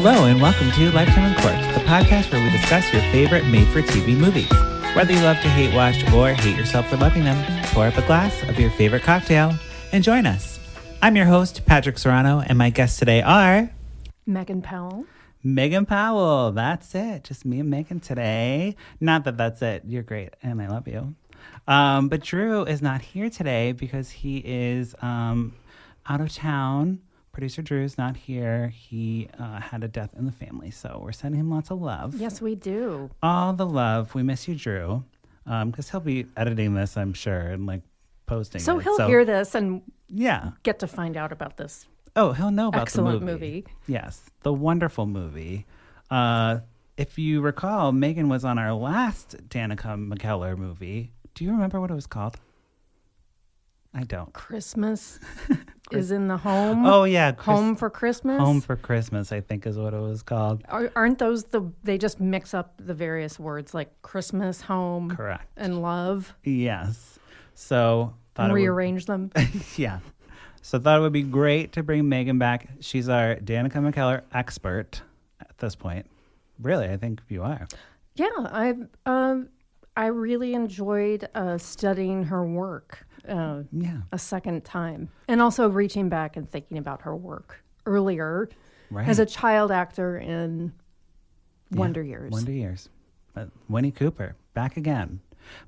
Hello and welcome to Lifetime and Cork, the podcast where we discuss your favorite made-for-TV movies. Whether you love to hate watch or hate yourself for loving them, pour up a glass of your favorite cocktail and join us. I'm your host, Patrick Serrano, and my guests today are... Megan Powell. Megan Powell, that's it. Just me and Megan today. Not that that's it. You're great, and I love you. But Drew is not here today because he is out of town. Producer Drew's not here. He had a death in the family, so we're sending him lots of love. Yes, we do. All the love. We miss you, Drew, because he'll be editing this, I'm sure, and like posting so it. He'll hear this and yeah, get to find out about this. Oh, he'll know about excellent the movie. Yes, the wonderful movie. If you recall, Megan was on our last Danica McKellar movie. Do you remember what it was called? I don't. Christmas is in the home. Oh, yeah. Home for Christmas? Home for Christmas, I think is what it was called. Aren't those they just mix up the various words like Christmas, home, correct, and love? Yes. So and rearrange them? Yeah. So thought it would be great to bring Megan back. She's our Danica McKellar expert at this point. Really, I think you are. Yeah, I really enjoyed studying her work a second time. And also reaching back and thinking about her work earlier as a child actor in Wonder Years. Wonder Years. Winnie Cooper, back again.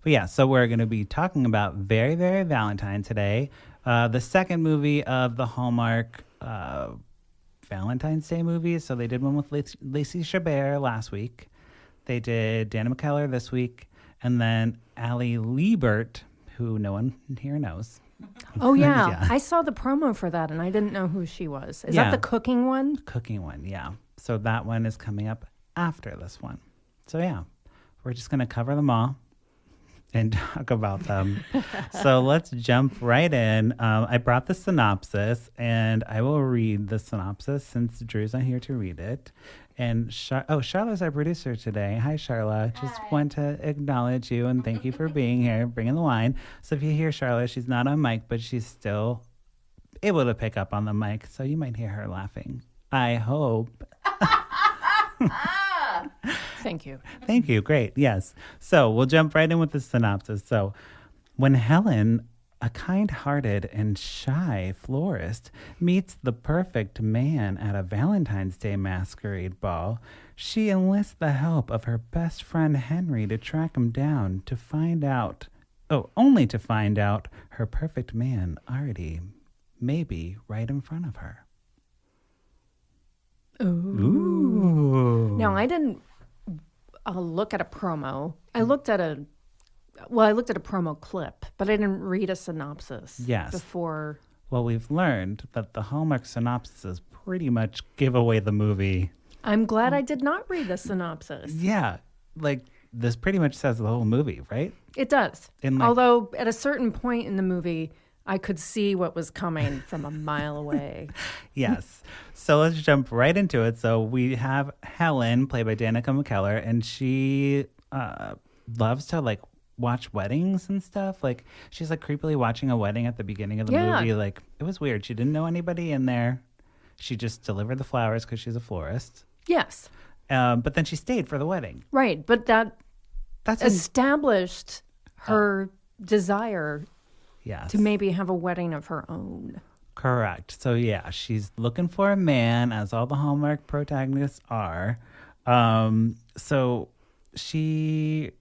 But yeah, so we're going to be talking about Very, Very Valentine today. The second movie of the Hallmark Valentine's Day movies. So they did one with Lacey Chabert last week. They did Danica McKellar this week. And then Allie Liebert, who no one here knows. Oh, yeah. I saw the promo for that, and I didn't know who she was. Is that the cooking one? Cooking one, yeah. So that one is coming up after this one. So, yeah, we're just going to cover them all and talk about them. So let's jump right in. I brought the synopsis, and I will read the synopsis since Drew's not here to read it. And Charlotte's our producer today. Hi, Charlotte. Just want to acknowledge you and thank you for being here, bringing the wine. So if you hear Charlotte, she's not on mic, but she's still able to pick up on the mic. So you might hear her laughing. I hope. Thank you. Thank you. Great. Yes. So we'll jump right in with the synopsis. So when Helen, a kind-hearted and shy florist, meets the perfect man at a Valentine's Day masquerade ball, she enlists the help of her best friend Henry to track him down only to find out her perfect man already may be right in front of her. Ooh. Now, I didn't look at a promo. I looked at a promo clip, but I didn't read a synopsis before. Well, we've learned that the Hallmark synopsises pretty much give away the movie. I'm glad I did not read the synopsis. Yeah, like this pretty much says the whole movie, right? It does. Although at a certain point in the movie, I could see what was coming from a mile away. Yes. So let's jump right into it. So we have Helen, played by Danica McKellar, and she loves to watch weddings and stuff. Like she's creepily watching a wedding at the beginning of the movie. Like it was weird. She didn't know anybody in there. She just delivered the flowers because she's a florist. Yes. But then she stayed for the wedding. Right. But that's established her desire to maybe have a wedding of her own. Correct. So yeah, she's looking for a man, as all the Hallmark protagonists are. So she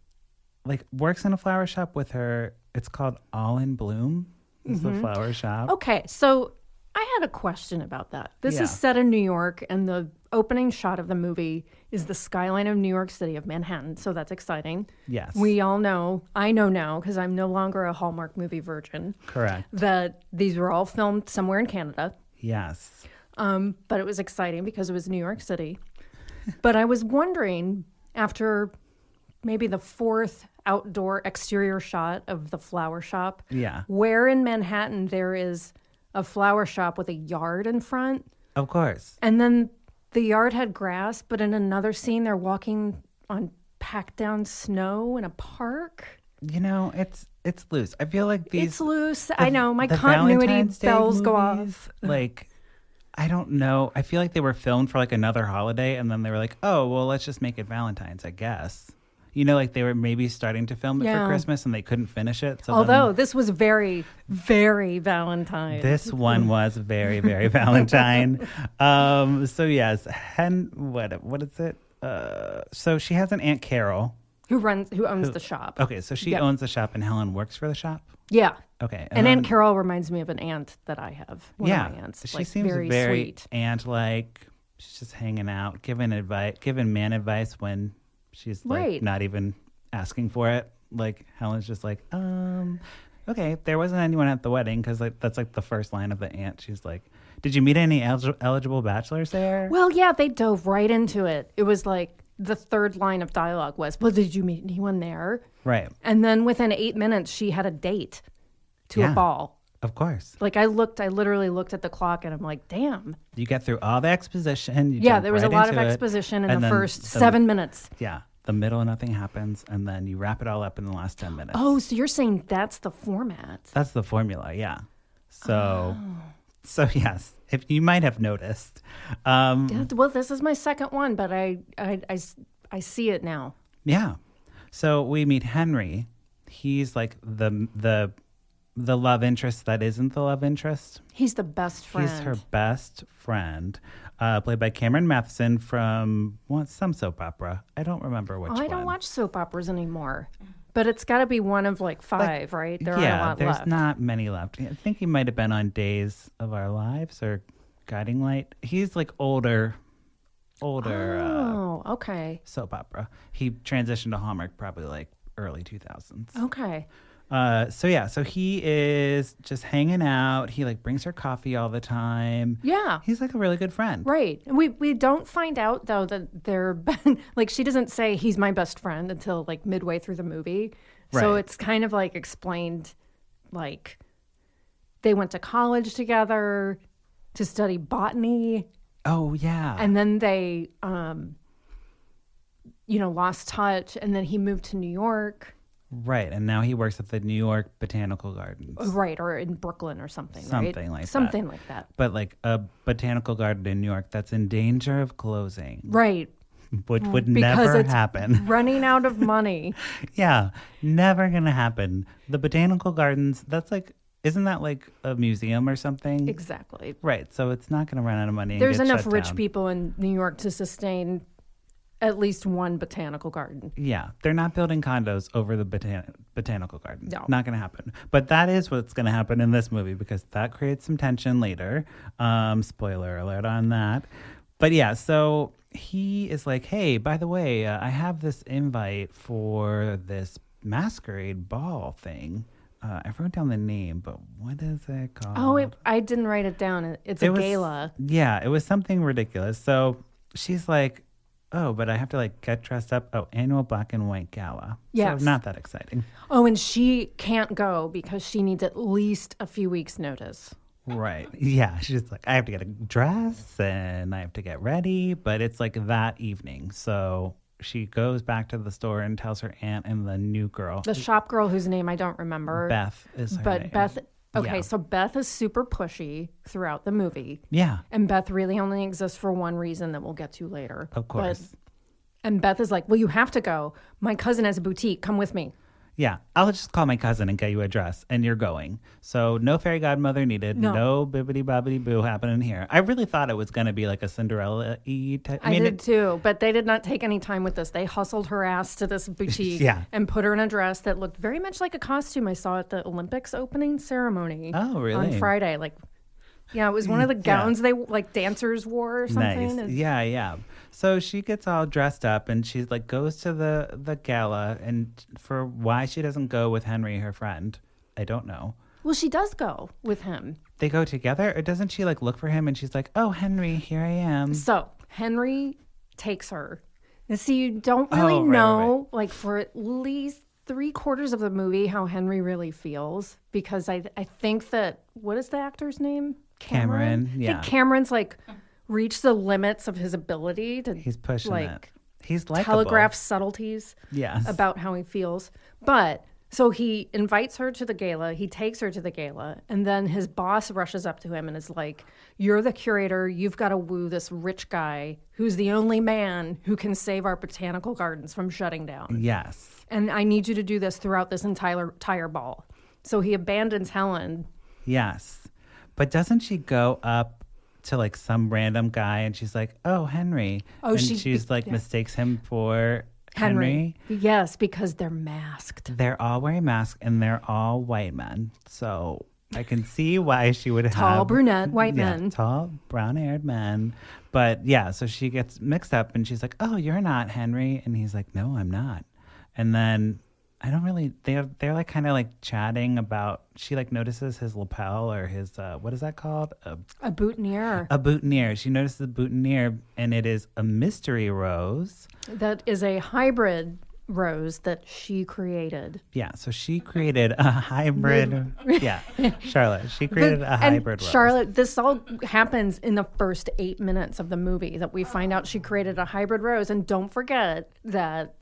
works in a flower shop with her. It's called All in Bloom. Is the flower shop. Okay, so I had a question about that. This is set in New York, and the opening shot of the movie is the skyline of New York City, of Manhattan. So that's exciting. Yes. We all know, I know now, because I'm no longer a Hallmark movie virgin. Correct. That these were all filmed somewhere in Canada. Yes. But it was exciting because it was New York City. But I was wondering, after maybe the fourth outdoor exterior shot of the flower shop, where in Manhattan there is a flower shop with a yard in front. Of course. And then the yard had grass, but in another scene they're walking on packed down snow in a park. You know, it's loose. I feel like it's loose. I know. My continuity bells go off. I don't know. I feel like they were filmed for like another holiday, and then they were like, oh, well, let's just make it Valentine's, I guess. Like they were maybe starting to film it for Christmas and they couldn't finish it. So although this was very, very Valentine. This one was very, very Valentine. So yes, what is it? So she has an Aunt Carol. Who owns the shop. Okay, so she owns the shop and Helen works for the shop? Yeah. Okay. And Aunt Carol reminds me of an aunt that I have. One of my aunts. She seems very sweet. Aunt-like. She's just hanging out, giving man advice when she's like not even asking for it. Like Helen's just like, okay, there wasn't anyone at the wedding because that's like the first line of the aunt. She's like, did you meet any eligible bachelors there? Well, yeah, they dove right into it. It was like the third line of dialogue was, well, did you meet anyone there? Right. And then within 8 minutes, she had a date to a ball. Of course. Like I literally looked at the clock and I'm like, damn. You get through all the exposition. There was a lot of exposition in the first 7 minutes. Yeah. The middle, nothing happens. And then you wrap it all up in the last 10 minutes. Oh, so you're saying that's the format. That's the formula. Yeah. So yes, if you might have noticed. Well, this is my second one, but I see it now. Yeah. So we meet Henry. He's like the love interest that isn't the love interest. He's the best friend. He's her best friend, played by Cameron Mathison from some soap opera. I don't remember which one. I don't watch soap operas anymore. But it's got to be one of like five, right? There aren't a lot there's left. Not many left. I think he might have been on Days of Our Lives or Guiding Light. He's like older. Oh, okay. Soap opera. He transitioned to Hallmark probably like early 2000s. Okay. So he is just hanging out. He like brings her coffee all the time. Yeah. He's like a really good friend. Right. We don't find out though that they're like she doesn't say he's my best friend until like midway through the movie. Right. So it's kind of like explained like they went to college together to study botany. Oh yeah. And then they lost touch and then he moved to New York. Right, and now he works at the New York Botanical Gardens. Right, or in Brooklyn or something, right? Something like that. But like a botanical garden in New York that's in danger of closing. Right. Which would never happen. Running out of money. Yeah, never going to happen. The botanical gardens, isn't that like a museum or something? Exactly. Right, so it's not going to run out of money. There's enough rich people in New York to sustain at least one botanical garden. Yeah, they're not building condos over the botanical garden. No. Not going to happen. But that is what's going to happen in this movie because that creates some tension later. Spoiler alert on that. But yeah, so he is like, hey, by the way, I have this invite for this masquerade ball thing. I wrote down the name, but what is it called? Oh, I didn't write it down. It's a gala. Yeah, it was something ridiculous. So she's like, oh, but I have to like get dressed up. Oh, annual black and white gala. Yes. So not that exciting. Oh, and she can't go because she needs at least a few weeks' notice. Right. Yeah. She's like, I have to get a dress and I have to get ready. But it's like that evening. So she goes back to the store and tells her aunt and the new girl. The shop girl whose name I don't remember. Beth is her name. Beth. Okay, so Beth is super pushy throughout the movie. Yeah. And Beth really only exists for one reason that we'll get to later. Of course. And Beth is like, well, you have to go. My cousin has a boutique. Come with me. Yeah. I'll just call my cousin and get you a dress, and you're going. So no fairy godmother needed. No bibbidi-bobbidi-boo happening here. I really thought it was going to be like a Cinderella-y type. I did too, but they did not take any time with this. They hustled her ass to this boutique and put her in a dress that looked very much like a costume I saw at the Olympics opening ceremony. Oh, really? On Friday. Yeah, it was one of the gowns they like dancers wore or something. Nice. Yeah. So she gets all dressed up and she like goes to the gala, and for why she doesn't go with Henry, her friend, I don't know. Well, she does go with him. They go together, or doesn't she like look for him and she's like, "Oh, Henry, here I am." So Henry takes her. And see, you don't really know, like for at least 3/4 of the movie, how Henry really feels, because I think that, what is the actor's name? Cameron. Yeah. I think Cameron's like reached the limits of his ability to. He's pushing it. He's likable. Telegraph subtleties. Yes. About how he feels, but So he invites her to the gala. He takes her to the gala. And then his boss rushes up to him and is like, you're the curator. You've got to woo this rich guy who's the only man who can save our botanical gardens from shutting down. Yes. And I need you to do this throughout this entire ball. So he abandons Helen. Yes. But doesn't she go up to like some random guy and she's like, oh, Henry. Oh, and she's like mistakes him for Henry. Yes, because they're masked. They're all wearing masks and they're all white men. So I can see why she would have tall brunette white men. Tall brown-haired men. But yeah, so she gets mixed up and she's like, oh, you're not Henry. And he's like, no, I'm not. And then I don't really, they're like kind of like chatting about, she like notices his lapel or his, what is that called? A boutonniere. A boutonniere. She notices the boutonniere and it is a mystery rose. That is a hybrid rose that she created. Yeah, so she created a hybrid. Yeah, Charlotte. She created a hybrid rose. Charlotte, this all happens in the first 8 minutes of the movie that we find out she created a hybrid rose. And don't forget that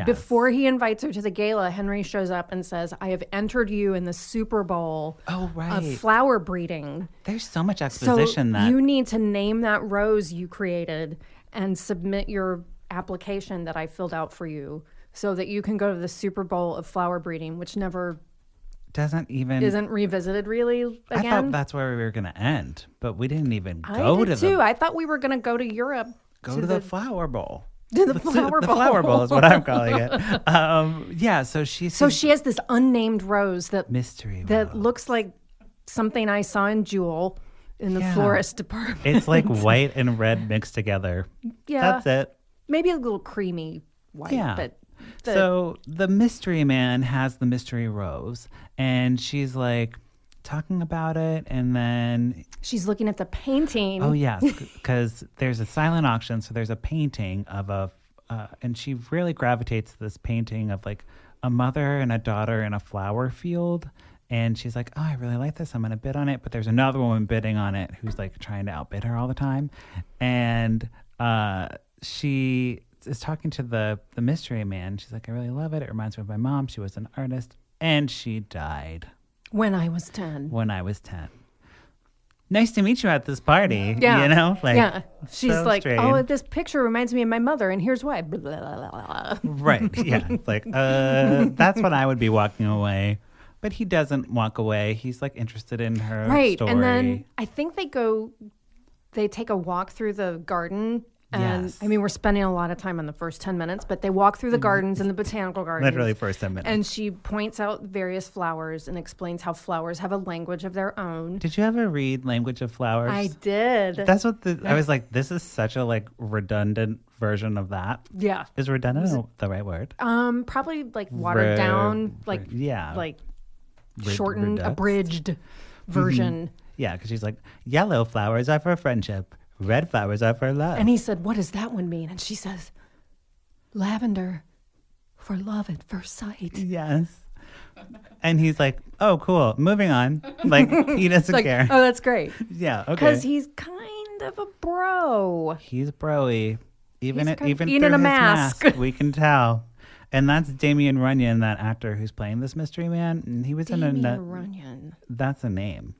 before he invites her to the gala, Henry shows up and says, I have entered you in the Super Bowl of flower breeding. There's so much exposition that you need to name that rose you created and submit your application that I filled out for you so that you can go to the Super Bowl of flower breeding, which never isn't revisited really again. I thought that's where we were going to end, but we didn't even go to too. I thought we were going to go to Europe. Go to the flower bowl. The flower bowl. The flower bowl is what I'm calling it. So she has this unnamed rose that mystery that rose. looks like something I saw in Jewel in the florist department. It's like white and red mixed together. Yeah, that's it. Maybe a little creamy white. Yeah. But so the mystery man has the mystery rose, and she's like talking about it, and then she's looking at the painting. Oh yes, because there's a silent auction, so there's a painting of and she really gravitates to this painting of like a mother and a daughter in a flower field, and she's like, oh, I really like this, I'm gonna bid on it, but there's another woman bidding on it who's like trying to outbid her all the time, and she is talking to the mystery man. She's like, I really love it, it reminds me of my mom, she was an artist, and she died. When I was 10. Nice to meet you at this party. Yeah. You know? She's so like, strange. oh, this picture reminds me of my mother, and here's why. Right. Yeah. Like, that's when I would be walking away. But he doesn't walk away. He's like interested in her story. And then I think they take a walk through the garden. And yes. I mean, we're spending a lot of time on the first 10 minutes, but they walk through the gardens and the botanical gardens. Literally first 10 minutes. And she points out various flowers and explains how flowers have a language of their own. Did you ever read Language of Flowers? I did. That's what I was like, this is such a like redundant version of that. Yeah. Is redundant the right word? Probably like watered down, like shortened, abridged version. Yeah, because she's like, yellow flowers are for friendship. Red flowers are for love. And he said, what does that one mean? And she says, lavender for love at first sight. Yes. And he's like, oh, cool. Moving on. Like, he doesn't care. Oh, that's great. Yeah, okay. Because he's kind of a bro. He's broy. Even through in a his mask. We can tell. And that's Damon Runyan, that actor who's playing this mystery man. And he was Damon Runyan. That's a name.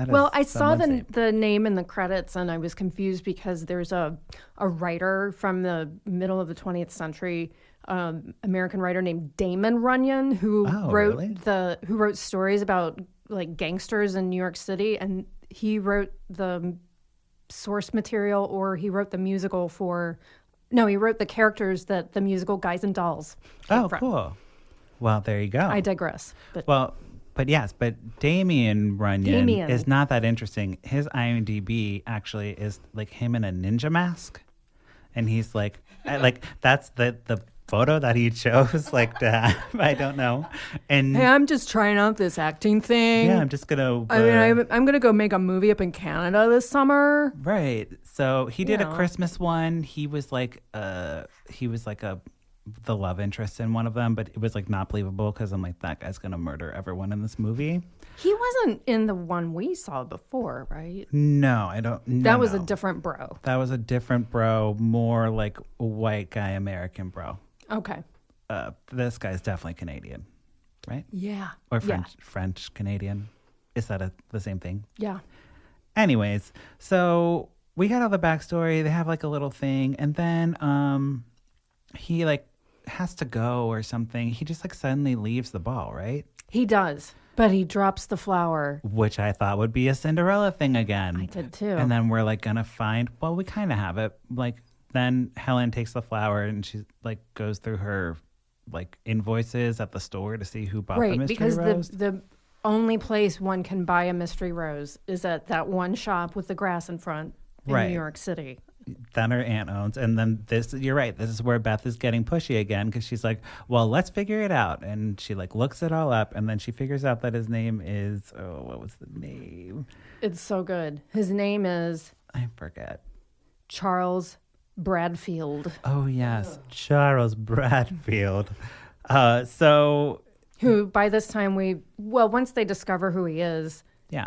Well, I saw the name in the credits, and I was confused because there's a writer from the middle of the 20th century, American writer named Damon Runyan, who wrote stories about like gangsters in New York City, and he wrote the source material, or he wrote the musical he wrote the characters that the musical Guys and Dolls came from. Cool. Well, there you go. I digress. But Damon Runyan is not that interesting. His IMDb actually is like him in a ninja mask. And he's like that's the photo that he chose like to have. I don't know. And hey, I'm just trying out this acting thing. Yeah, I'm just going to... I'm going to go make a movie up in Canada this summer. Right. So he did a Christmas one. He was like the love interest in one of them, but it was like not believable because I'm like, that guy's gonna murder everyone in this movie. He wasn't in the one we saw before, right? No, I don't. That was a different bro. That was a different bro, more like a white guy American bro. Okay. This guy's definitely Canadian. right? Yeah. Or French Canadian. Is that the same thing? Yeah. Anyways, so we got all the backstory. They have like a little thing, and then he like has to go or something. He just like suddenly leaves the ball, right? He does, but he drops the flower, which I thought would be a Cinderella thing again. I did too. And then we're like gonna find. Well, we kind of have it. Like then Helen takes the flower and she like goes through her like invoices at the store to see who bought the mystery rose. Because the only place one can buy a mystery rose is at that one shop with the grass in front in New York City. That her aunt owns. And then you're right, this is where Beth is getting pushy again because she's like, well, let's figure it out. And she like looks it all up and then she figures out that his name is, what was the name? It's so good. His name is... I forget. Charles Bradfield. Oh, yes. Charles Bradfield. Who, by this time, once they discover who he is,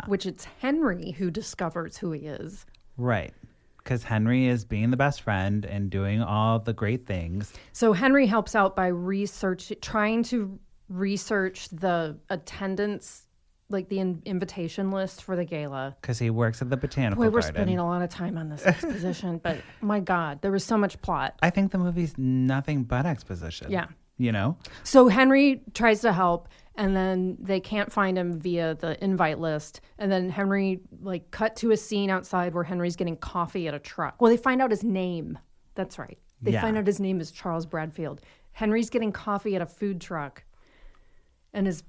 which it's Henry who discovers who he is. Right. Because Henry is being the best friend and doing all the great things. So Henry helps out by trying to research the attendance, like the invitation list for the gala. Because he works at the botanical garden. We're spending a lot of time on this exposition, but my God, there was so much plot. I think the movie's nothing but exposition. Yeah. You know? So Henry tries to help, and then they can't find him via the invite list. And then Henry, like, cut to a scene outside where Henry's getting coffee at a truck. Well, they find out his name. That's right. They find out his name is Charles Bradfield. Henry's getting coffee at a food truck and is,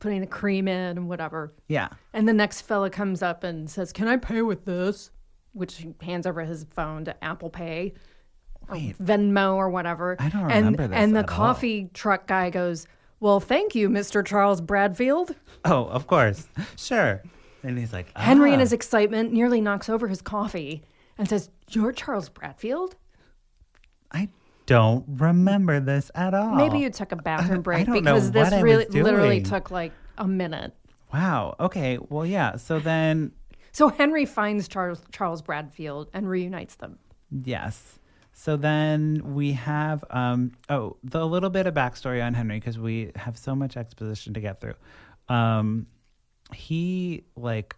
putting the cream in and whatever. Yeah. And the next fella comes up and says, "Can I pay with this?" Which he hands over his phone to Apple Pay. Wait. Venmo or whatever. I don't remember this And the at coffee truck guy goes, "Well, thank you, Mr. Charles Bradfield." Oh, of course. Sure. And he's like, Henry, in his excitement, nearly knocks over his coffee and says, "You're Charles Bradfield?" I don't remember this at all. Maybe you took a bathroom break I don't know because this what I really was doing. literally took like a minute. Wow. Okay. Well, yeah. So then. So Henry finds Charles Bradfield and reunites them. Yes. So then we have the little bit of backstory on Henry because we have so much exposition to get through. He like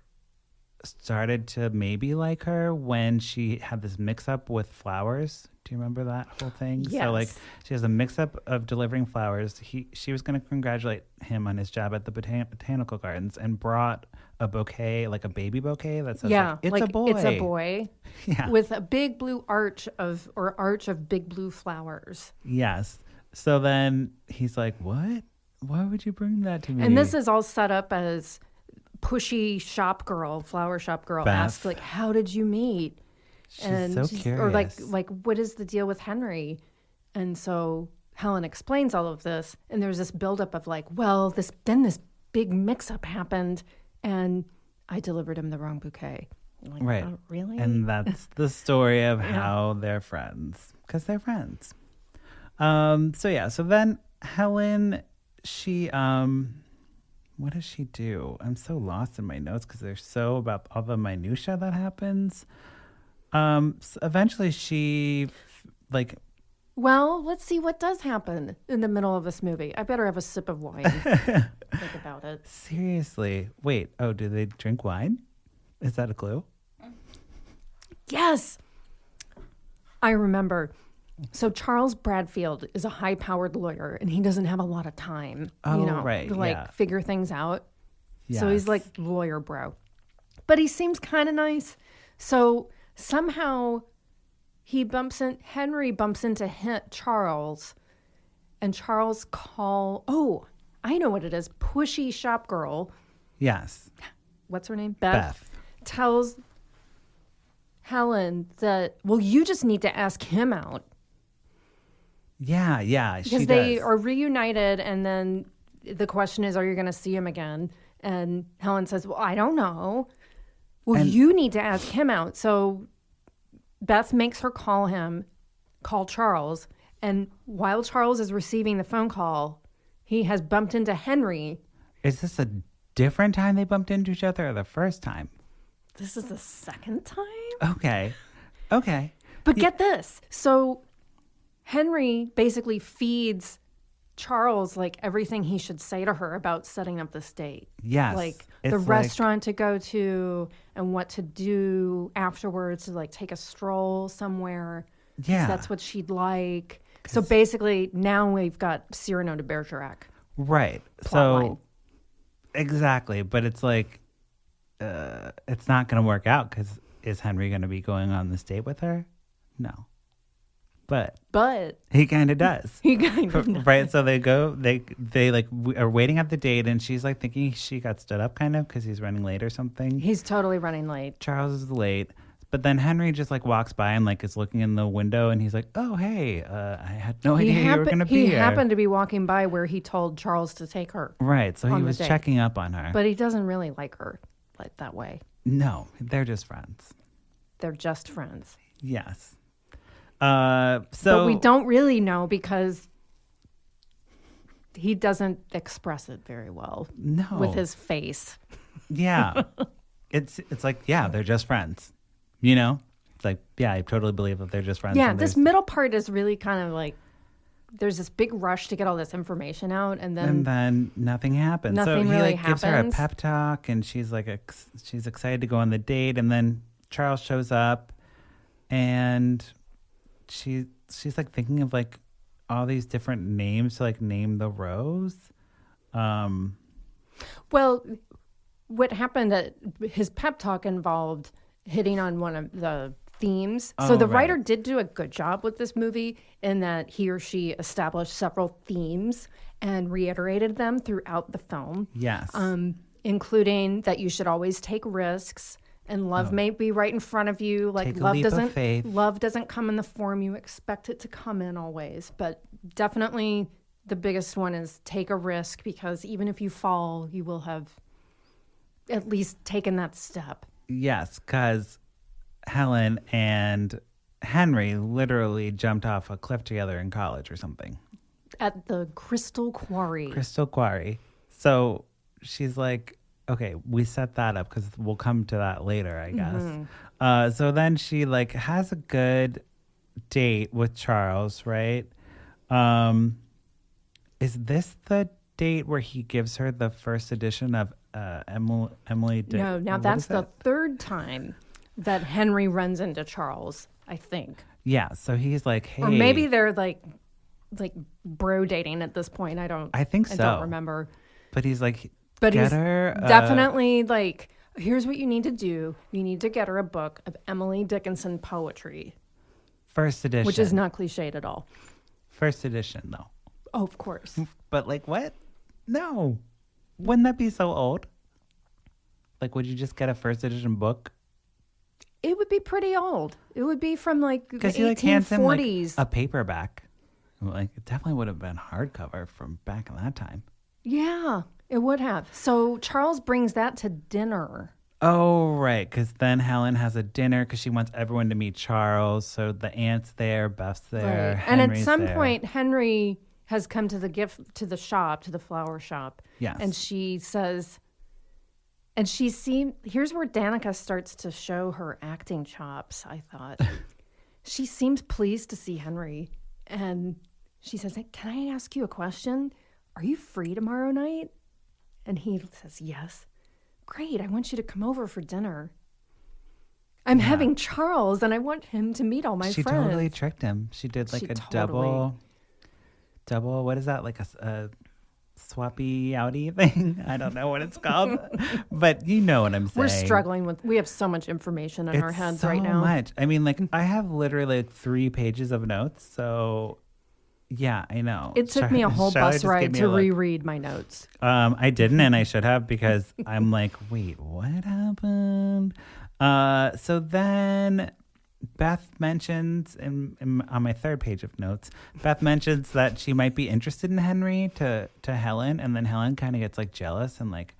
started to maybe like her when she had this mix-up with flowers. Do you remember that whole thing? Yes. So like she has a mix-up of delivering flowers. She was going to congratulate him on his job at the botanical gardens and brought a bouquet, like a baby bouquet that says it's a boy. It's a boy. Yeah. With a big blue arch of big blue flowers. Yes. So then he's like, "What? Why would you bring that to me?" And this is all set up as pushy flower shop girl Beth. asks, like, "How did you meet?" She's so curious. Or like, what is the deal with Henry? And so Helen explains all of this, and there's this buildup of like, well, this big mix-up happened, and I delivered him the wrong bouquet. I'm like, right. Oh, really? And that's the story of how they're friends, because they're friends. So then Helen, she what does she do? I'm so lost in my notes because they're so about all the minutia that happens. So eventually she well, let's see what does happen in the middle of this movie. I better have a sip of wine. Think about it. Seriously. Wait. Oh, do they drink wine? Is that a clue? Yes. I remember. So Charles Bradfield is a high-powered lawyer, and he doesn't have a lot of time, to figure things out. Yes. So he's like lawyer bro. But he seems kind of nice. So somehow Henry bumps into Charles, and Charles I know what it is. Pushy shop girl. Yes. What's her name? Beth. Tells Helen that, well, you just need to ask him out. Yeah, because they are reunited, and then the question is, are you going to see him again? And Helen says, well, I don't know. Well, you need to ask him out. So Beth makes her call Charles, and while Charles is receiving the phone call, he has bumped into Henry. Is this a different time they bumped into each other or the first time? This is the second time? Okay. But get this. So Henry basically feeds Charles like everything he should say to her about setting up this date. Yes. Like the restaurant to go to and what to do afterwards, to like take a stroll somewhere. Yeah. That's what she'd like. So basically now we've got Cyrano de Bergerac. Right. Plotline. Exactly. But it's like, it's not going to work out because is Henry going to be going on this date with her? No. But he kind of does. He kind of does. Right. So they like are waiting at the date, and she's like thinking she got stood up kind of because he's running late or something. He's totally running late. Charles is late. But then Henry just like walks by and like is looking in the window, and he's like, "Oh, hey, I had no idea you were going to be here." He happened to be walking by where he told Charles to take her. Right. So he was checking up on her. But he doesn't really like her like that way. No, they're just friends. They're just friends. Yes. But we don't really know because he doesn't express it very well. No. With his face. Yeah. It's like, yeah, they're just friends. You know? It's like, yeah, I totally believe that they're just friends. Yeah, this middle part is really kind of like there's this big rush to get all this information out, and then nothing happens. Nothing so he really like gives her a happens. pep talk, and she's like she's excited to go on the date, and then Charles shows up, and she's like thinking of like all these different names to like name the rose. Well, what happened at his pep talk involved hitting on one of the themes. So the writer did do a good job with this movie in that he or she established several themes and reiterated them throughout the film. Yes. Including that you should always take risks. And love may be right in front of you. Like Take a leap of faith. Love doesn't come in the form you expect it to come in always. But definitely the biggest one is take a risk, because even if you fall, you will have at least taken that step. Yes, because Helen and Henry literally jumped off a cliff together in college or something. At the Crystal Quarry. Crystal Quarry. So she's like, okay, we set that up because we'll come to that later, I guess. Mm-hmm. So then she like has a good date with Charles, right? Is this the date where he gives her the first edition of Emily? No, now that's the third time that Henry runs into Charles, I think. Yeah, so he's like, hey. Or maybe they're like bro dating at this point. I think so. I don't remember. But he's like, but get he's her definitely like, here's what you need to do. You need to get her a book of Emily Dickinson poetry. First edition. Which is not cliched at all. First edition, though. Oh, of course. But like, what? No. Wouldn't that be so old? Like, would you just get a first edition book? It would be pretty old. It would be from like the 1840s. Like hands him like a paperback. Like, it definitely would have been hardcover from back in that time. Yeah, it would have. So Charles brings that to dinner. Oh, right. Because then Helen has a dinner because she wants everyone to meet Charles. So the aunt's there, Beth's there, right. And at some there. point, Henry has come to the shop, to the flower shop. Yes. And she says, and here's where Danica starts to show her acting chops, I thought. She seems pleased to see Henry. And she says, can I ask you a question? Are you free tomorrow night? And he says, yes. Great, I want you to come over for dinner. I'm having Charles, and I want him to meet all my friends. She totally tricked him. She did like double, what is that? Like a swappy outy thing? I don't know what it's called. But you know what I'm saying. We're struggling we have so much information in our heads right now. So much. I mean, like, I have literally like 3 pages of notes, so... Yeah, I know. It took me a whole bus ride to reread my notes. I didn't, and I should have, because I'm like, wait, what happened? So then Beth mentions, on my 3rd page of notes, Beth mentions that she might be interested in Henry to Helen, and then Helen kind of gets like jealous and like,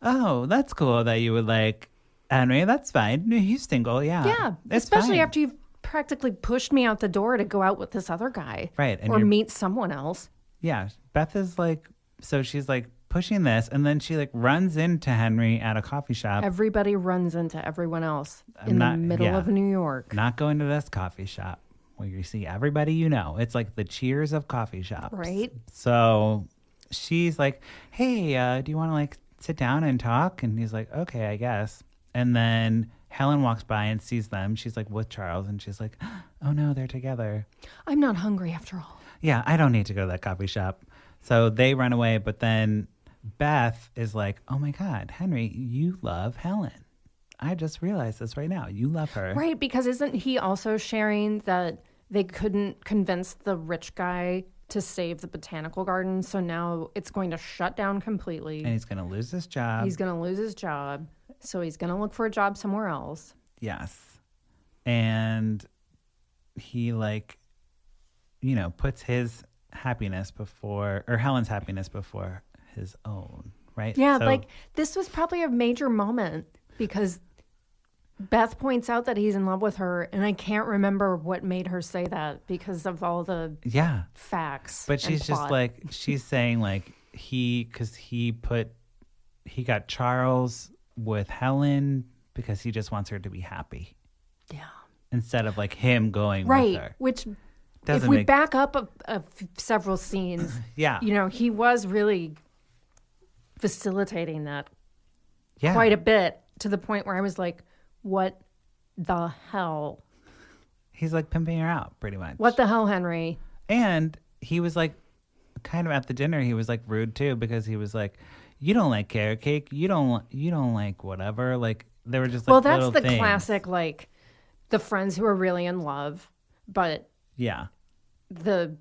oh, that's cool that you would like Henry. That's fine. He's single. Yeah. Yeah, especially fine. After you've practically pushed me out the door to go out with this other guy. Right. Or meet someone else. Yeah. Beth is like, so she's like pushing this, and then she like runs into Henry at a coffee shop. Everybody runs into everyone else in the middle of New York. Not going to this coffee shop. where you see everybody you know. It's like the Cheers of coffee shops. Right. So she's like, hey, do you want to like sit down and talk? And he's like, okay, I guess. And then Helen walks by and sees them. She's like with Charles, and she's like, oh no, they're together. I'm not hungry after all. Yeah, I don't need to go to that coffee shop. So they run away, but then Beth is like, oh my God, Henry, you love Helen. I just realized this right now. You love her. Right, because isn't he also sharing that they couldn't convince the rich guy to save the botanical garden, so now it's going to shut down completely. And he's going to lose his job. He's going to lose his job, so he's going to look for a job somewhere else. Yes. And he like, you know, puts his happiness before, or Helen's happiness before his own, right? Yeah, so, like this was probably a major moment because Beth points out that he's in love with her, and I can't remember what made her say that because of all the facts. But she's just like, she's saying like he got Charles with Helen because he just wants her to be happy. Yeah. Instead of like him going with her. Which if we back up several scenes, you know, he was really facilitating that quite a bit to the point where I was like, what the hell? He's like pimping her out pretty much. What the hell, Henry? And he was like, kind of at the dinner, he was like rude too, because he was like, you don't like carrot cake. You don't like whatever. Like they were just like, well, that's the things. Classic, like the friends who are really in love, but the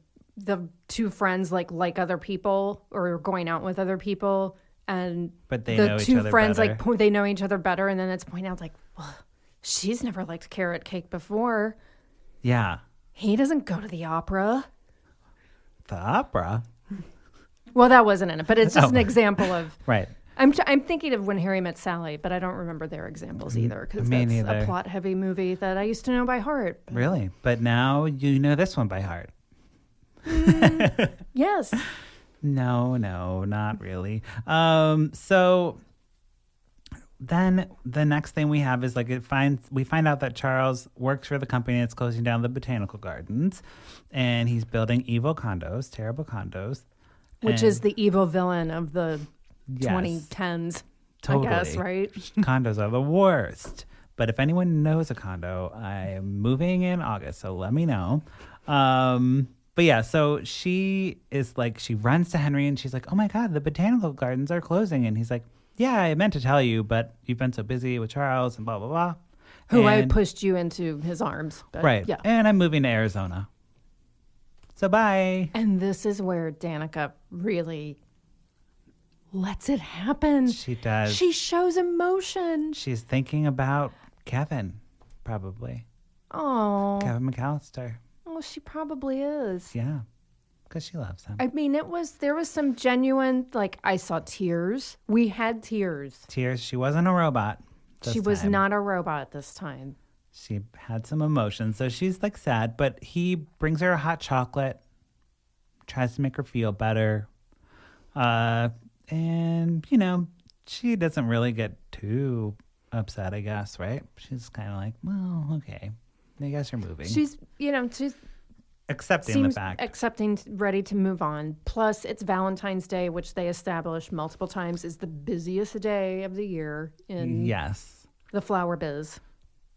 two friends like other people or going out with other people. And but they the know two each other friends better. Like they know each other better, and then it's pointed out like, well, she's never liked carrot cake before. Yeah, he doesn't go to the opera. The opera. Well, that wasn't in it, but it's just an example of right. I'm thinking of When Harry Met Sally, but I don't remember their examples either because that's a plot-heavy movie that I used to know by heart. Really, but now you know this one by heart. Yes. No, not really. So then the next thing we have is like we find out that Charles works for the company that's closing down the botanical gardens, and he's building evil condos, terrible condos, which is the evil villain of the 2010s. Totally. I guess, right? Condos are the worst. But if anyone knows a condo, I am moving in August, so let me know. But yeah, so she is like, she runs to Henry and she's like, oh my God, the botanical gardens are closing. And he's like, yeah, I meant to tell you, but you've been so busy with Charles and blah, blah, blah. Who I pushed you into his arms. But right. Yeah. And I'm moving to Arizona. So bye. And this is where Danica really lets it happen. She does. She shows emotion. She's thinking about Kevin, probably. Oh. Kevin McAllister. Oh, she probably is. Yeah, because she loves him. I mean, there was some genuine, like, I saw tears. We had tears. Tears. She wasn't a robot. She was not a robot this time. She had some emotion. So she's like sad, but he brings her a hot chocolate, tries to make her feel better. And, you know, she doesn't really get too upset, I guess, right? She's kind of like, well, okay. I guess you're moving. She's accepting the fact. Accepting, ready to move on. Plus, it's Valentine's Day, which they established multiple times is the busiest day of the year in the flower biz.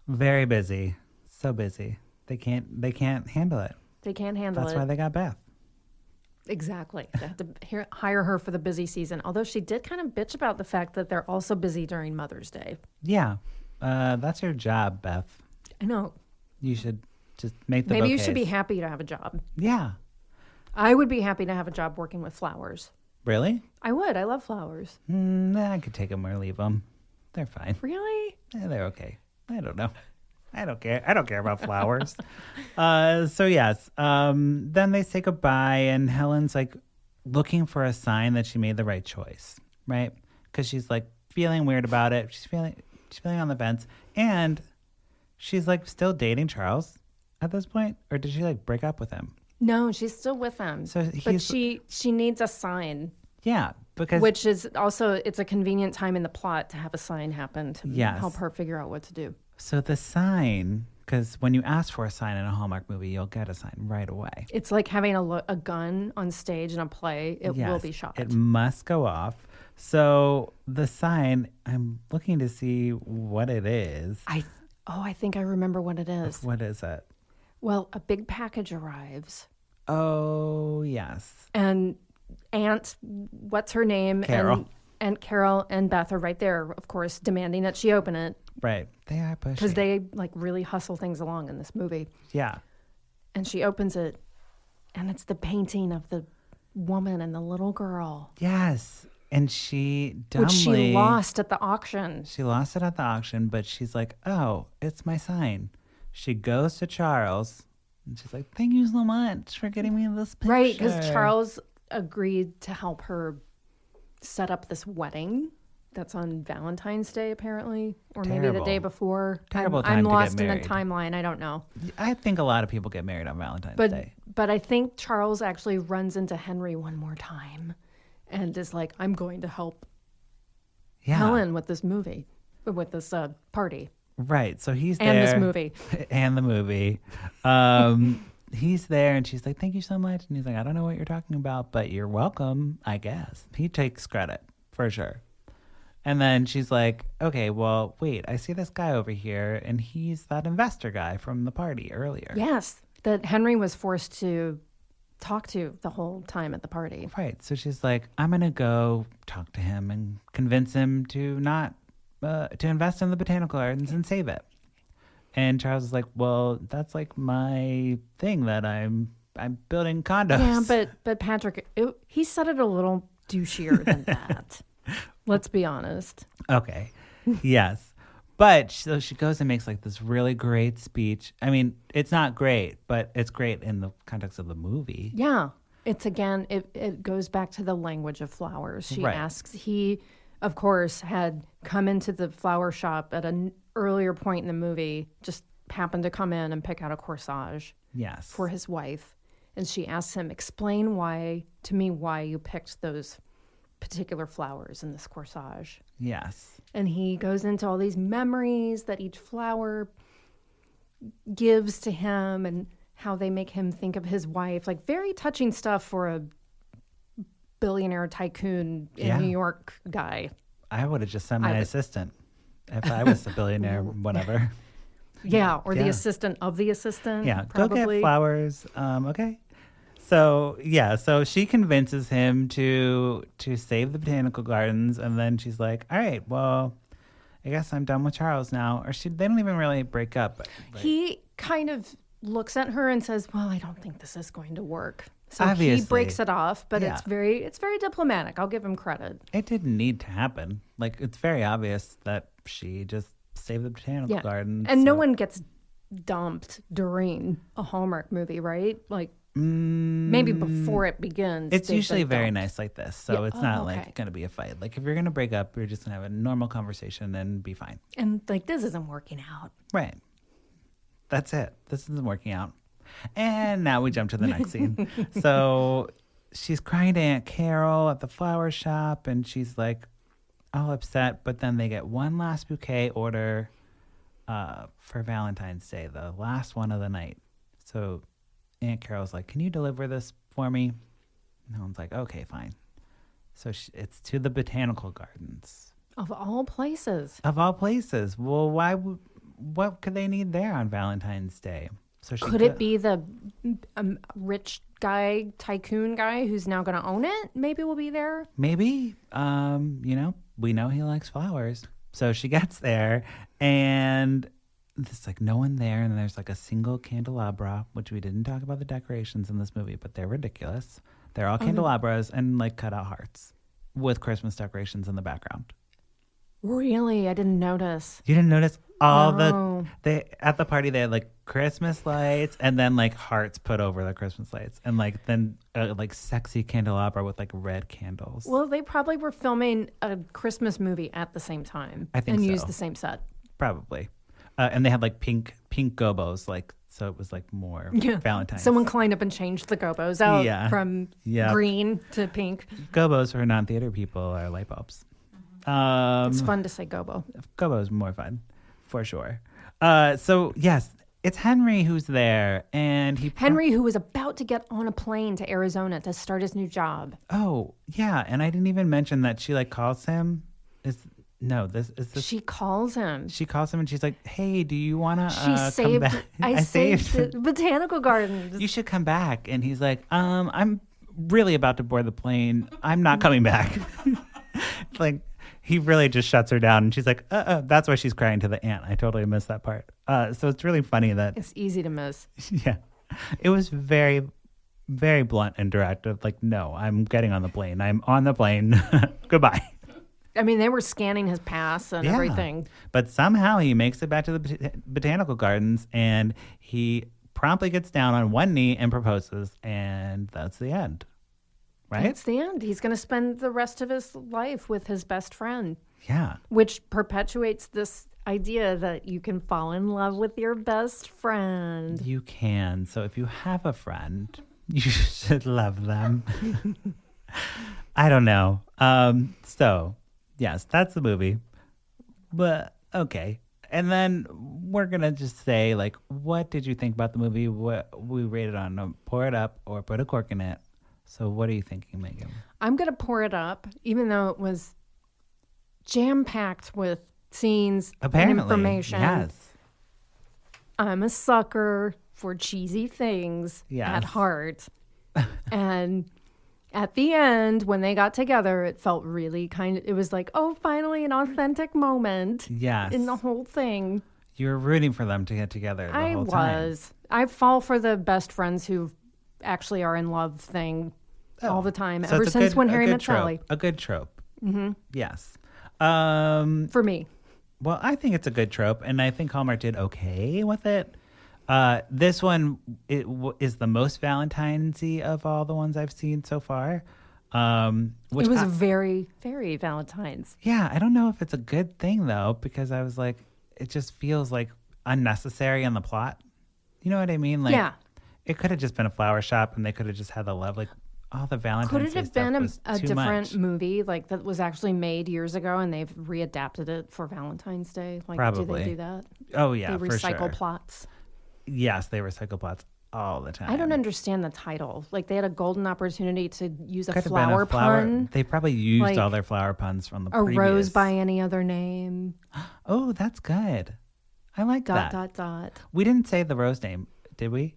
Very busy. So busy. They can't handle it. They can't handle it. That's why they got Beth. Exactly. They had to hire her for the busy season. Although she did kind of bitch about the fact that they're also busy during Mother's Day. Yeah. That's your job, Beth. I know. You should just make the Maybe bouquets. You should be happy to have a job. Yeah. I would be happy to have a job working with flowers. Really? I would. I love flowers. I could take them or leave them. They're fine. Really? Yeah, they're okay. I don't know. I don't care. I don't care about flowers. So yes. Then they say goodbye, and Helen's like looking for a sign that she made the right choice, right? Because she's like feeling weird about it. She's feeling on the fence, and she's like still dating Charles at this point, or did she like break up with him? No, she's still with him. But she needs a sign. Yeah, which is also, it's a convenient time in the plot to have a sign happen to help her figure out what to do. So the sign, Because when you ask for a sign in a Hallmark movie, you'll get a sign right away. It's like having a gun on stage in a play. It will be shot. It must go off. So the sign, I'm looking to see what it is. I think I remember what it is. What is it? Well, a big package arrives. Oh, yes. And Aunt, what's her name? Carol. And Carol and Beth are right there, of course, demanding that she open it. Right. They are pushy. Because they like really hustle things along in this movie. Yeah. And she opens it, and it's the painting of the woman and the little girl. Yes. And she dumbly... Which she lost at the auction. She lost it at the auction, but she's like, oh, it's my sign. She goes to Charles, and she's like, thank you so much for getting me this picture. Right, because Charles agreed to help her set up this wedding that's on Valentine's Day, apparently, or maybe the day before. Terrible time I'm to lost get in married. the timeline. I don't know. I think a lot of people get married on Valentine's Day. But I think Charles actually runs into Henry one more time and is like, I'm going to help Helen with this movie, with this party. Right. So he's there. And this movie. And the movie. He's there, and she's like, thank you so much. And he's like, I don't know what you're talking about, but you're welcome, I guess. He takes credit, for sure. And then she's like, okay, well, wait, I see this guy over here, and he's that investor guy from the party earlier. Yes, that Henry was forced to talk to the whole time at the party. Right. So she's like, I'm going to go talk to him and convince him to not, to invest in the botanical gardens and save it. And Charles is like, well, that's like my thing that I'm building condos. Yeah, but Patrick, he said it a little douchier than that. Let's be honest. Okay. Yes. But so she goes and makes like this really great speech. I mean, it's not great, but it's great in the context of the movie. Yeah. It's again, it goes back to the language of flowers. She asks, he, of course, had come into the flower shop at an earlier point in the movie, just happened to come in and pick out a corsage for his wife. And she asks him, explain why you picked those particular flowers in this corsage. Yes. And he goes into all these memories that each flower gives to him and how they make him think of his wife. Like very touching stuff for a billionaire tycoon in New York guy. I would have just sent my assistant if I was a billionaire, whatever. Yeah, or the assistant of the assistant. Yeah, probably. Go get flowers. Okay. So, so she convinces him to save the botanical gardens, and then she's like, all right, well, I guess I'm done with Charles now. Or they don't even really break up. But he kind of looks at her and says, well, I don't think this is going to work. So obviously, he breaks it off, but it's very diplomatic. I'll give him credit. It didn't need to happen. Like, it's very obvious that she just saved the botanical gardens. And no one gets dumped during a Hallmark movie, right? Like, maybe before it begins. It's usually very nice like this. So it's not like going to be a fight. Like, if you're going to break up, you're just going to have a normal conversation and be fine. And like, this isn't working out. Right. That's it. This isn't working out. And now we jump to the next scene. So she's crying to Aunt Carol at the flower shop, and she's like all upset. But then they get one last bouquet order for Valentine's Day, the last one of the night. So Aunt Carol's like, can you deliver this for me? No one's like, okay, fine. So it's to the botanical gardens. Of all places. Of all places. Well, what could they need there on Valentine's Day? So could it be the rich guy, tycoon guy who's now going to own it? Maybe we'll be there. Maybe. We know he likes flowers. So she gets there, and there's like no one there, and there's like a single candelabra, which we didn't talk about the decorations in this movie, but they're ridiculous. They're all candelabras and like cut out hearts with Christmas decorations in the background. Really? I didn't notice. You didn't notice at the party they had like Christmas lights and then like hearts put over the Christmas lights and like then like sexy candelabra with like red candles. Well, they probably were filming a Christmas movie at the same time. I think so. And used the same set. Probably. And they had like pink gobos, like, so it was like more Valentine's. Someone climbed up and changed the gobos out from green to pink. Gobos for non-theater people are light bulbs. It's fun to say gobo. Gobo is more fun, for sure. So yes, it's Henry who's there, and Henry, who was about to get on a plane to Arizona to start his new job. Oh, yeah, and I didn't even mention that she calls him. She calls him. She calls him, and she's like, "Hey, do you want to come back?" I saved the botanical gardens. You should come back. And he's like, I'm really about to board the plane. I'm not coming back. He really just shuts her down, and she's like, that's why she's crying to the aunt. I totally missed that part. So it's really funny that it's easy to miss. Yeah, it was very, very blunt and direct. No, I'm getting on the plane. I'm on the plane. Goodbye. I mean, they were scanning his pass and everything. But somehow he makes it back to the botanical gardens, and he promptly gets down on one knee and proposes, and that's the end. Right? That's the end. He's going to spend the rest of his life with his best friend. Yeah. Which perpetuates this idea that you can fall in love with your best friend. You can. So if you have a friend, you should love them. I don't know. So, yes, that's the movie. But, okay. And then we're going to just say, what did you think about the movie? What we rated on a pour it up or put a cork in it. So what are you thinking, Megan? I'm going to pour it up, even though it was jam-packed with scenes and information. Yes. I'm a sucker for cheesy things at heart. And at the end, when they got together, it felt really it was like, oh, finally an authentic moment. Yes. In the whole thing. You were rooting for them to get together the whole time. I fall for the best friends who actually are in love thing all the time, ever since When Harry Met Sally. A good trope. Mm-hmm. Yes. For me. Well, I think it's a good trope, and I think Hallmark did okay with it. This one is the most Valentine-y of all the ones I've seen so far. It was very, very Valentine's. Yeah, I don't know if it's a good thing, though, because I was like, it just feels unnecessary in the plot. You know what I mean? Yeah. It could have just been a flower shop, and they could have just had the love. All the Valentine's Could it have been a different much. Movie that was actually made years ago, and they've readapted it for Valentine's Day? Probably. Do they do that? Oh, yeah, they recycle plots. Yes, they recycle plots all the time. I don't understand the title. They had a golden opportunity to use a flower pun. They probably used all their flower puns from the previous. A rose by any other name. Oh, that's good. I like that. We didn't say the rose name, did we?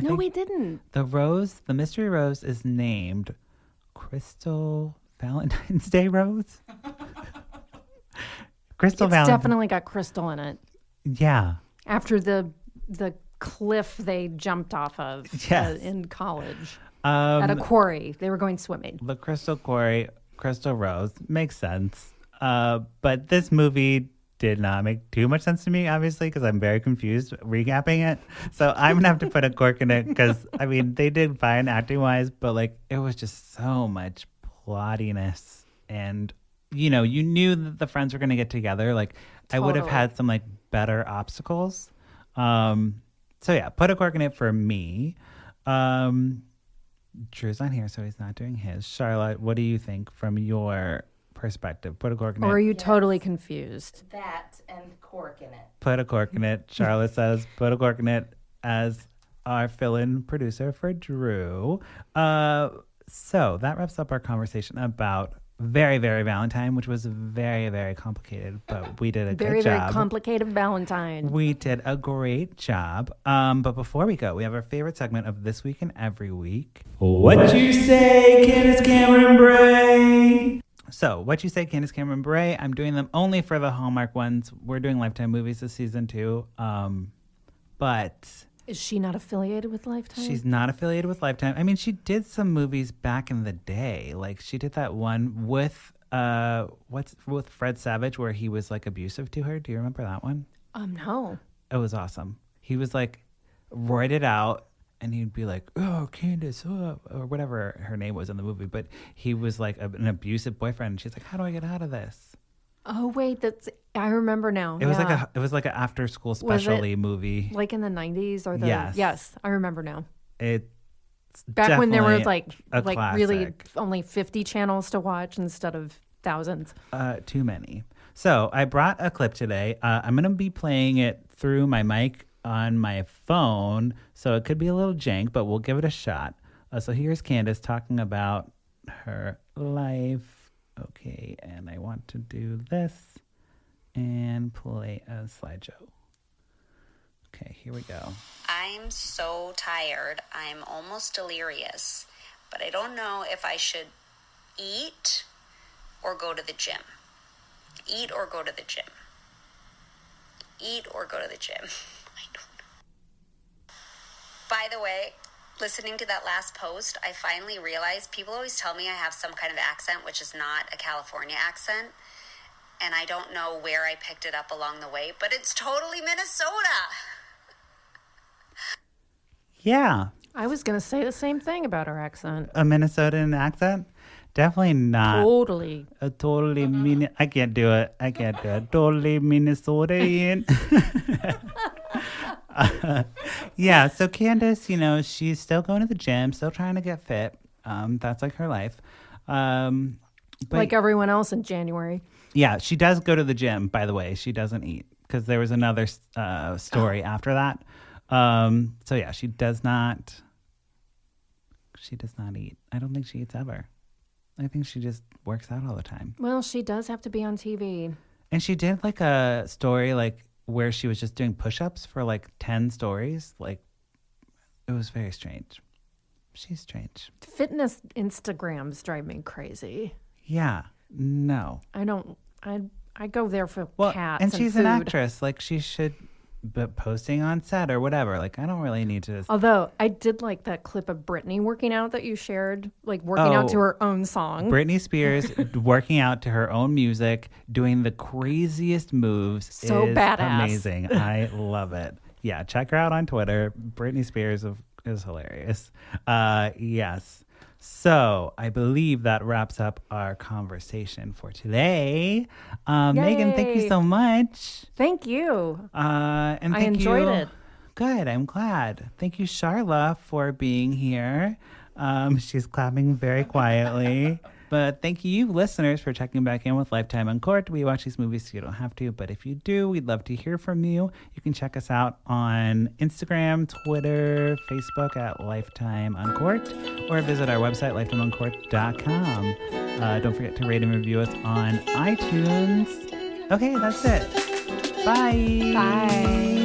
No, we didn't. The mystery rose is named Crystal Valentine's Day Rose. Crystal Valentine. It's definitely got crystal in it. Yeah. After the cliff they jumped off of in college at a quarry. They were going swimming. The Crystal Quarry, Crystal Rose. Makes sense. But this movie did not make too much sense to me, obviously, because I'm very confused recapping it. So I'm going to have to put a cork in it because, they did fine acting-wise, but, it was just so much plottiness. And, you knew that the friends were going to get together. Totally. I would have had some, better obstacles. So, yeah, put a cork in it for me. Drew's not here, so he's not doing his. Charlotte, what do you think from your perspective? Put a cork in it. Or are you totally confused? That and cork in it. Put a cork in it. Charlotte says put a cork in it as our fill-in producer for Drew. So that wraps up our conversation about Very, Very Valentine, which was very, very complicated, but we did a good job. Very complicated Valentine. We did a great job. But before we go, we have our favorite segment of This Week and Every Week. What you say, Candace Cameron Bray? So, What You Say, Candace Cameron Bray. I'm doing them only for the Hallmark ones. We're doing Lifetime movies this season too. But is she not affiliated with Lifetime? She's not affiliated with Lifetime. She did some movies back in the day. She did that one with with Fred Savage where he was abusive to her. Do you remember that one? No. It was awesome. He was roided out. And he'd be like, oh, Candace, or whatever her name was in the movie. But he was an abusive boyfriend. And she's like, how do I get out of this? Oh, wait, I remember now. It was an after school specialty movie. In the 90s or the Yes, I remember now. It's back when there were classic. Really only 50 channels to watch instead of thousands. Too many. So I brought a clip today. I'm going to be playing it through my mic. on my phone, so it could be a little jank, but we'll give it a shot. So here's Candace talking about her life. Okay, and I want to do this and play a slideshow. Okay, here we go. I'm so tired. I'm almost delirious, but I don't know if I should eat or go to the gym. Eat or go to the gym. Eat or go to the gym. I don't know. By the way, listening to that last post, I finally realized people always tell me I have some kind of accent, which is not a California accent. And I don't know where I picked it up along the way, but it's totally Minnesota. Yeah. I was going to say the same thing about her accent. A Minnesotan accent? Definitely not. Totally. A totally I can't do it. Totally Minnesotan. Yeah, so Candace, she's still going to the gym, still trying to get fit. That's like her life. But like everyone else in January. Yeah, she does go to the gym, by the way. She doesn't eat because there was another story after that. So yeah, she does not eat. I don't think she eats ever. I think she just works out all the time. Well, she does have to be on TV. And she did like a story where she was just doing push-ups for 10 stories. It was very strange. She's strange. Fitness Instagrams drive me crazy. Yeah. No. I don't. I go there for cats and she's food. an actress. She should be posting on set or whatever. I don't really need to. Although I did like that clip of Britney working out that you shared, working out to her own song. Britney Spears working out to her own music, doing the craziest moves. So is badass. Amazing. I love it. Yeah, check her out on Twitter. Britney Spears is hilarious. Yes. So I believe that wraps up our conversation for today. Megan, thank you so much. Thank you. And I enjoyed it. Good. I'm glad. Thank you, Charla, for being here. She's clapping very quietly. But thank you, listeners, for checking back in with Lifetime Uncorked. We watch these movies so you don't have to, but if you do, we'd love to hear from you. You can check us out on Instagram, Twitter, Facebook at Lifetime Uncorked, or visit our website, lifetimeuncorked.com. Don't forget to rate and review us on iTunes. Okay, that's it. Bye. Bye.